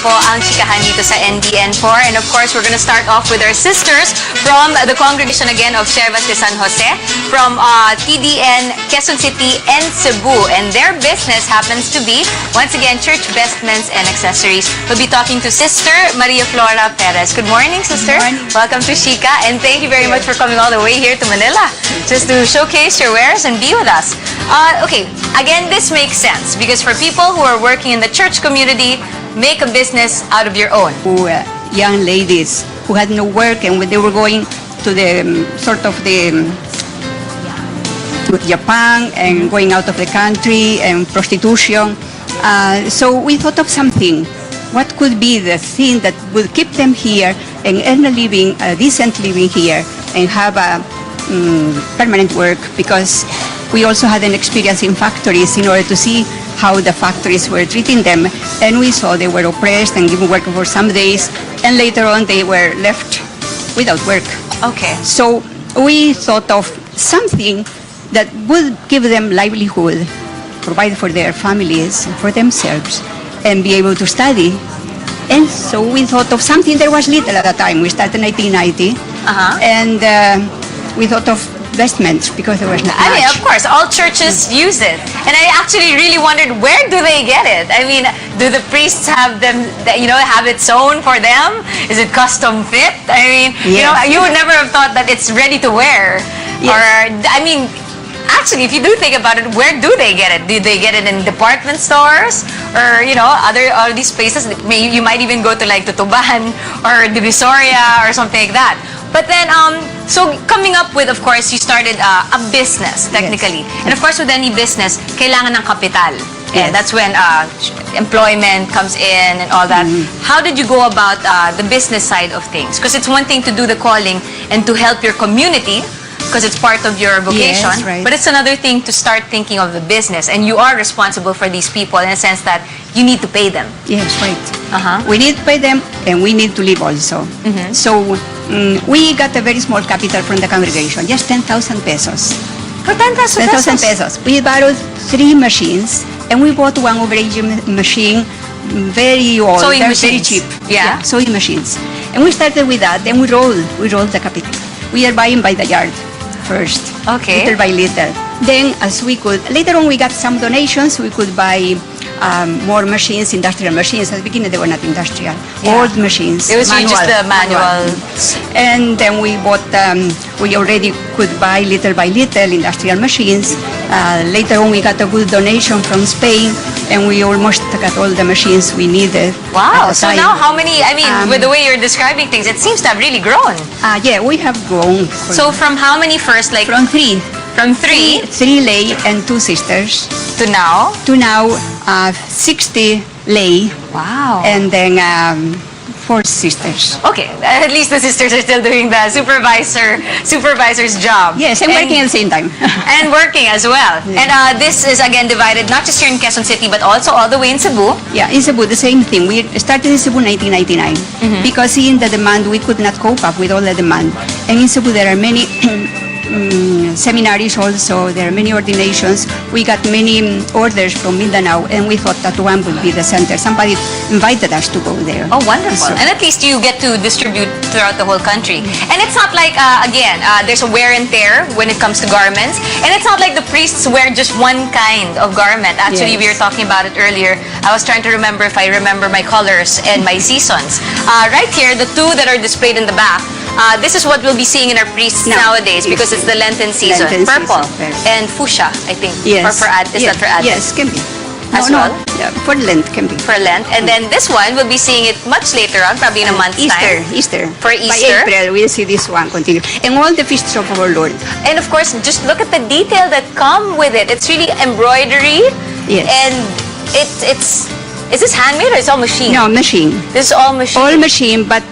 po ang chikahan dito sa NDN4. And of course, we're gonna start off with our sisters from the congregation again of Servas de San Jose, from TdN Quezon City and Cebu. And their business happens to be, once again, church vestments and accessories. We'll be talking to Sister Maria Flora Perez. Good morning, Sister. Good morning. Welcome to Chika, and thank you very much for coming all the way here to Manila just to showcase your wares and be with us. Okay, again, this makes sense because for people who are working in the church community, make a business out of your own. Young ladies who had no work, and when they were going to the to Japan and going out of the country and prostitution. So we thought of something. What could be the thing that would keep them here and earn a living, a decent living here, and have a permanent work? Because we also had an experience in factories in order to see how the factories were treating them, and we saw they were oppressed and given work for some days, and later on they were left without work. Okay. So we thought of something that would give them livelihood, provide for their families, for themselves, and be able to study. And so we thought of something. There was little at the time. We started in 1990, and we thought of vestments because there was not much. I mean, of course, all churches use it. And I actually really wondered, where do they get it? I mean, do the priests have them, have it sewn for them? Is it custom fit? I mean, you would never have thought that it's ready to wear. Yes. Or, I mean, actually, if you do think about it, where do they get it? Do they get it in department stores? Or, other these places? You might even go to like Tutuban or Divisoria or something like that. But then, so coming up with, of course, you started a business, technically. Yes. And of course, with any business, kailangan ng kapital. Yes. And that's when employment comes in and all that. How did you go about the business side of things? Because it's one thing to do the calling and to help your community, because it's part of your vocation. Yes, right. But it's another thing to start thinking of the business. And you are responsible for these people in a sense that you need to pay them. Yes, right. We need to pay them, and we need to live also. So we got a very small capital from the congregation, just 10,000 pesos. For 10,000 pesos? 10,000 pesos. We borrowed 3 machines, and we bought one overage machine, very old, Sewing very machines. cheap. Yeah. Sewing machines. And we started with that, and we rolled the capital. We are buying by the yard first, little by little. Then, as we could, later on we got some donations, we could buy more machines, industrial machines. At the beginning they were not industrial, old machines. It was really just the manual. And then we bought, we already could buy little by little industrial machines. Later on we got a good donation from Spain, and we almost got all the machines we needed. Wow, so now how many, I mean, with the way you're describing things, it seems to have really grown. Yeah, we have grown. So from how many first, like? From 3. From 3? 3 lay and 2 sisters. To now? To now, 60 lay. Wow. And then 4 sisters. Okay, at least the sisters are still doing the supervisor's job. Yes, and working at the same time. And working as well. Yeah. And this is again divided not just here in Quezon City, but also all the way in Cebu. Yeah, in Cebu, the same thing. We started in Cebu 1999 because seeing the demand, we could not cope up with all the demand. And in Cebu, there are many seminaries also, there are many ordinations. We got many orders from Mindanao, and we thought that one would be the center. Somebody invited us to go there. Oh, wonderful. So, and at least you get to distribute throughout the whole country. And it's not like, there's a wear and tear when it comes to garments. And it's not like the priests wear just one kind of garment. Actually, we were talking about it earlier. I was trying to remember if I remember my colors and my seasons. Right here, the 2 that are displayed in the back, this is what we'll be seeing in our priests nowadays because it's the Lenten season. Purple and fuchsia, I think. Yes. Or for is that for Advent? Yes, can be. As well? Yeah, for Lent can be. For Lent. And then this one, we'll be seeing it much later on, probably in a month's time. Easter. For Easter. By April, we'll see this one continue. And all the feasts of our Lord. And of course, just look at the detail that come with it. It's really embroidery. Yes. And is this handmade or it's all machine? No, machine. This is all machine? All machine, but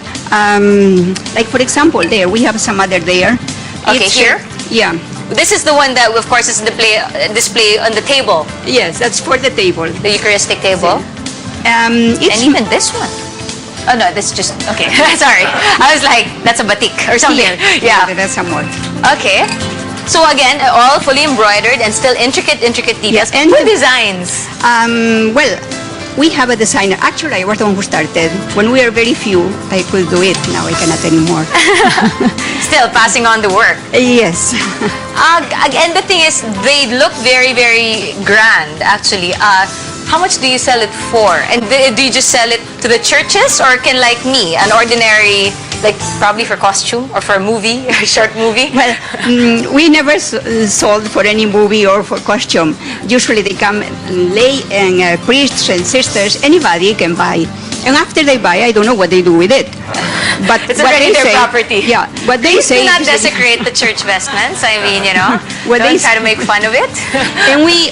like for example, there, we have some other there. Okay, here? Yeah. This is the one that, of course, is display on the table. Yes, that's for the table. The Eucharistic table. And even this one. Oh no, this is just, okay, sorry. I was like, that's a batik or something. Yeah, that's some more. Okay. So again, all fully embroidered and still intricate details. Yes, and what designs? Well, we have a designer. Actually, I was the one who started. When we are very few, I could do it. Now I cannot anymore. Still passing on the work. Yes. And the thing is, they look very, very grand, actually. How much do you sell it for? And do you just sell it to the churches, or can, like me, an ordinary, like probably for costume or for a movie, a short movie? Well, we never sold for any movie or for costume. Usually they come lay and priests and sisters, anybody can buy. And after they buy, I don't know what they do with it. But it's what already they their say, property. Yeah, what they say. Do not desecrate the church vestments. I mean, you know, What don't they try to make fun of it. And we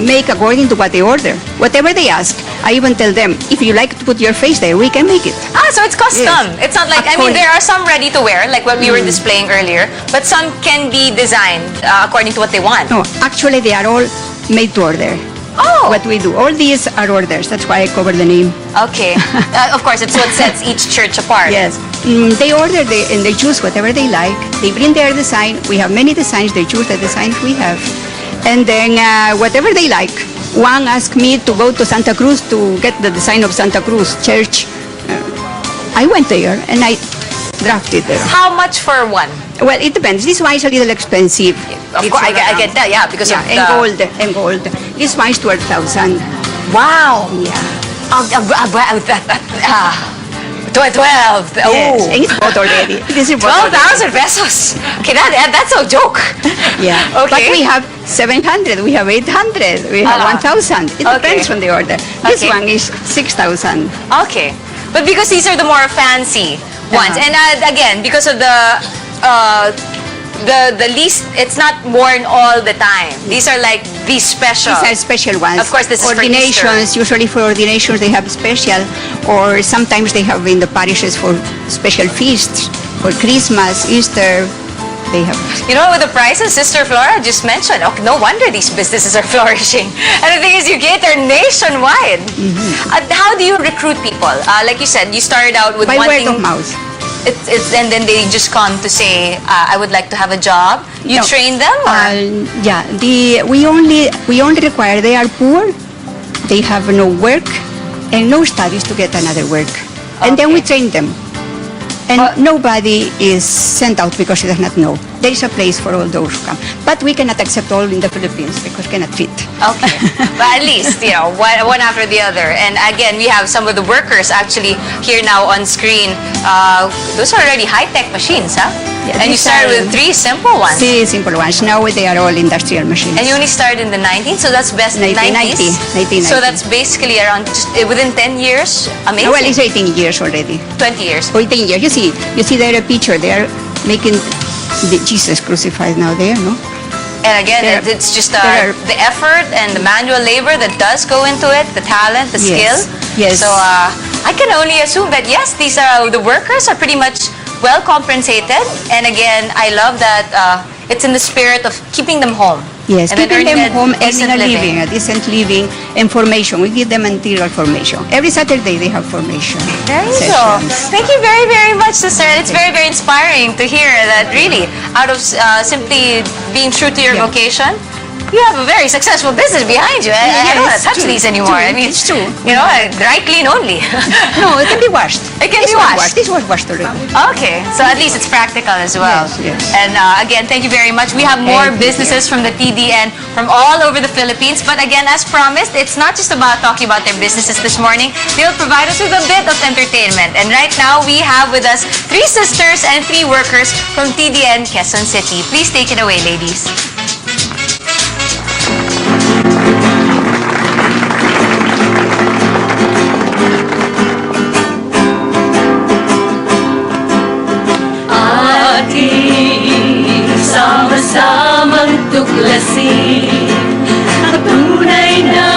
make according to what they order. Whatever they ask, I even tell them, if you like to put your face there, we can make it. So it's custom. Yes. It's not like, I mean, there are some ready to wear, like what we were displaying earlier, but some can be designed according to what they want. No, actually they are all made to order. Oh! What we do, all these are orders. That's why I cover the name. Okay. Of course, it's what sets each church apart. Yes. They order and they choose whatever they like. They bring their design. We have many designs. They choose the designs we have. And then whatever they like. One asked me to go to Santa Cruz to get the design of Santa Cruz Church. I went there and I drafted there. How much for one? Well, it depends. This one is a little expensive. Of It's course, I around- get that, yeah, because of and gold, and gold. This one is 12,000. Wow. Yeah. 12. Yes, Oh. and it's bought already. This is bought 12,000 pesos. Okay, that's a joke. already. Yeah. But Okay. we have 700, we have 800, we have 1,000. It Okay. depends on the order. This Okay. one is 6,000. Okay. But because these are the more fancy ones. And again, because of the least, it's not worn all the time. These are like these special. These are special ones. Of course, this is for ordinations. Usually for ordinations they have special, or sometimes they have in the parishes for special feasts, for Christmas, Easter. They have. You know, with the prices Sister Flora just mentioned, oh, no wonder these businesses are flourishing. And the thing is, you cater nationwide. How do you recruit people? Like you said, you started out with By one word thing. of mouth. And then they just come to say, I would like to have a job. You No. train them? Or? Yeah, we only require they are poor, they have no work, and no studies to get another work, and then we train them. And nobody is sent out because he does not know. There is a place for all those who come, but we cannot accept all in the Philippines because cannot fit. Okay. But at least, you know, one after the other. And again, we have some of the workers actually here now on screen. Those are already high-tech machines, huh? Yeah, and you these started are- with 3 simple ones. See, simple ones. Now they are all industrial machines. And you only started in the 90s, so that's best 1990. 90s. So that's basically around just within 10 years. Amazing. Well, it's 18 years already. 20 years. 18 years. You see there a picture. They are making the Jesus crucified now there, no? And again, There- it's just there are- the effort and the manual labor that does go into it, the talent, the skill. Yes, yes. So I can only assume that yes, these are the workers are pretty much well compensated. And again, I love that it's in the spirit of keeping them home. Yes, And then keeping earning them home, decent earning a living, a decent living, and formation. We give them material formation. Every Saturday they have formation There you go. sessions. Thank you very, very much, sister. It's very, very inspiring to hear that really, out of simply being true to your Yeah. vocation, you have a very successful business behind you. I don't want to Yes, touch true, these anymore. true, I mean, it's true. You know, dry clean only. No, it can be washed. It can This be was washed. This was washed already. Okay, so at least it's practical as well. Yes, yes. And again, thank you very much. We have more Thank you, businesses from the TdN from all over the Philippines. But again, as promised, it's not just about talking about their businesses this morning. They'll provide us with a bit of entertainment. And right now, we have with us 3 sisters and 3 workers from TdN Quezon City. Please take it away, ladies. Sama-samang tuklasin ang tunay na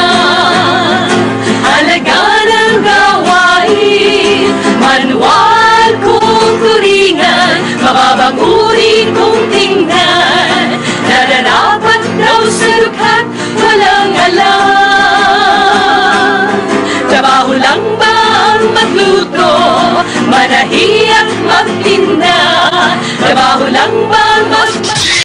halaga ng gawain. Manual kong turingan, mababangurin kong tingnan, nararapat daw sa lukha't walang alam. Trabaho lang ba ang magluto, manahi at magtinda? Trabaho lang ba ang